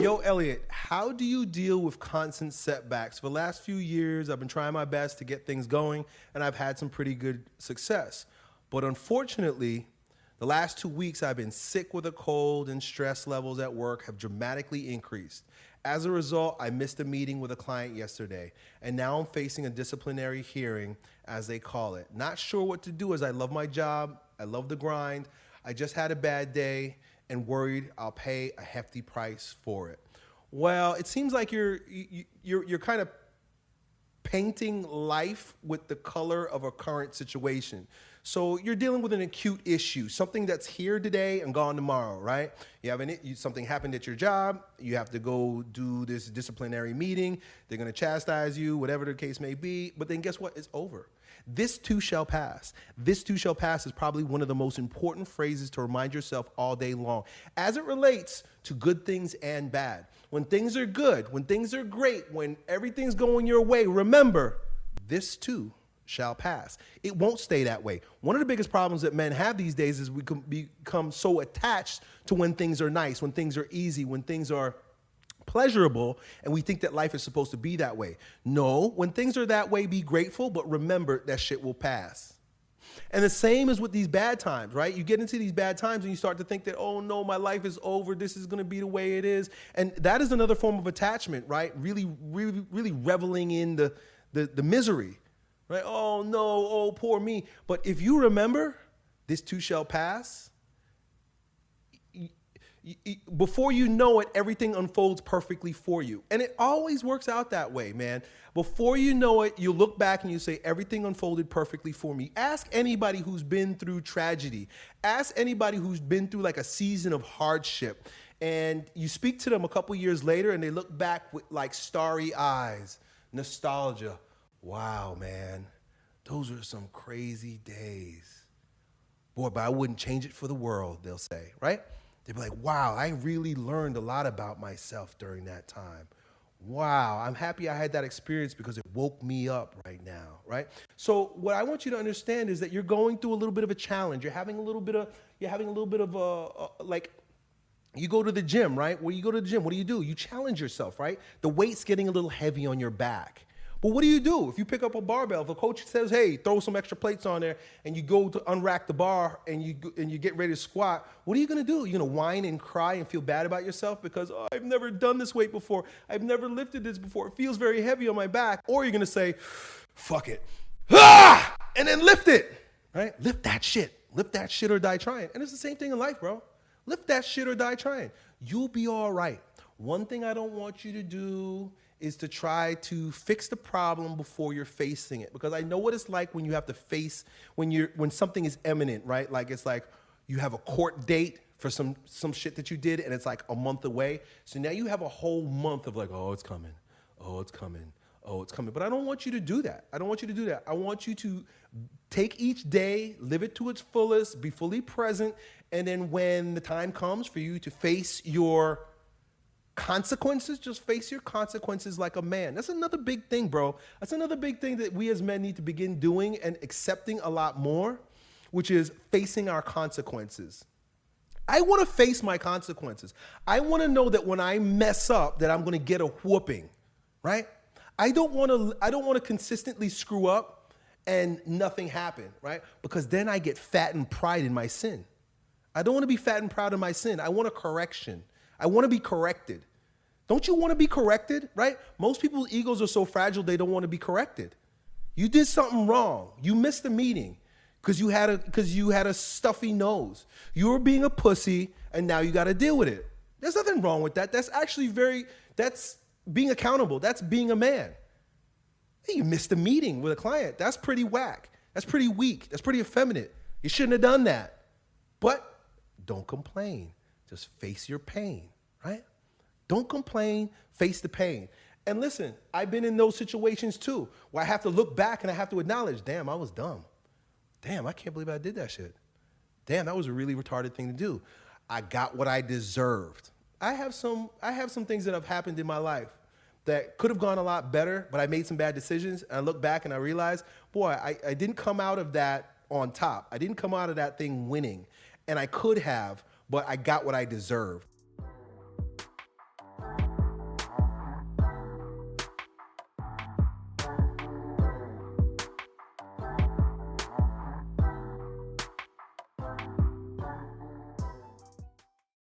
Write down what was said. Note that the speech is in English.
Yo, Elliott, how do you deal with constant setbacks? For the last few years, I've been trying my best to get things going, and I've had some pretty good success. But unfortunately, the last 2 weeks, I've been sick with a cold, and stress levels at work have dramatically increased. As a result, I missed a meeting with a client yesterday, and now I'm facing a disciplinary hearing, as they call it. Not sure what to do, as I love my job, I love the grind. I just had a bad day and worried I'll pay a hefty price for it. Well, it seems like you're kind of painting life with the color of a current situation. So you're dealing with an acute issue, something that's here today and gone tomorrow, right? Something happened at your job, you have to go do this disciplinary meeting, they're gonna chastise you, whatever the case may be, but then guess what? It's over. This too shall pass. This too shall pass is probably one of the most important phrases to remind yourself all day long, as it relates to good things and bad. When things are good, when things are great, when everything's going your way, remember, this too shall pass. It won't stay that way. One of the biggest problems that men have these days is we can become so attached to when things are nice, when things are easy, when things are pleasurable, and we think that life is supposed to be that way. No, when things are that way, be grateful, but remember that shit will pass. And the same is with these bad times, right? You get into these bad times and you start to think that, oh no, my life is over, this is gonna be the way it is. And that is another form of attachment, right? Really reveling in the misery, right? Oh no, oh poor me. But if you remember, this too shall pass, before you know it, everything unfolds perfectly for you. And it always works out that way, man. Before you know it, you look back and you say, everything unfolded perfectly for me. Ask anybody who's been through tragedy. Ask anybody who's been through like a season of hardship. And you speak to them a couple years later and they look back with like starry eyes, nostalgia. Wow, man, those were some crazy days. Boy, but I wouldn't change it for the world, they'll say, right? They'd be like, wow, I really learned a lot about myself during that time. Wow, I'm happy I had that experience because it woke me up right now, right? So what I want you to understand is that you're going through a little bit of a challenge. You're having a little bit of like, you go to the gym, right? When you go to the gym, what do? You challenge yourself, right? The weight's getting a little heavy on your back. But what do? If you pick up a barbell, if a coach says, hey, throw some extra plates on there, and you go to unrack the bar and you get ready to squat, what are you gonna do? You're gonna whine and cry and feel bad about yourself because, oh, I've never done this weight before. I've never lifted this before. It feels very heavy on my back. Or you're gonna say, fuck it, and then lift it, right? Lift that shit or die trying. And it's the same thing in life, bro. Lift that shit or die trying. You'll be all right. One thing I don't want you to do is to try to fix the problem before you're facing it. Because I know what it's like when you have to face, when something is imminent, right? Like it's like you have a court date for some shit that you did and it's like a month away. So now you have a whole month of like, oh, it's coming. Oh, it's coming. Oh, it's coming. But I don't want you to do that. I want you to take each day, live it to its fullest, be fully present. And then when the time comes for you to face your consequences, just face your consequences like a man. That's another big thing, bro. That's another big thing that we as men need to begin doing and accepting a lot more, which is facing our consequences. I want to face my consequences. I want to know that when I mess up that I'm going to get a whooping, right? I don't want to consistently screw up and nothing happen, right? Because then I get fat and pride in my sin. I don't want to be fat and proud of my sin. I want a correction. I want to be corrected. Don't you want to be corrected, right? Most people's egos are so fragile they don't want to be corrected. You did something wrong. You missed a meeting because you had a stuffy nose. You were being a pussy and now you got to deal with it. There's nothing wrong with that. That's actually that's being accountable. That's being a man. Hey, you missed a meeting with a client. That's pretty whack. That's pretty weak. That's pretty effeminate. You shouldn't have done that. But don't complain. Just face your pain, right? Don't complain, face the pain. And listen, I've been in those situations too, where I have to look back and I have to acknowledge, damn, I was dumb. Damn, I can't believe I did that shit. Damn, that was a really retarded thing to do. I got what I deserved. I have some things that have happened in my life that could have gone a lot better, but I made some bad decisions. And I look back and I realize, boy, I didn't come out of that on top. I didn't come out of that thing winning. And I could have, but I got what I deserved.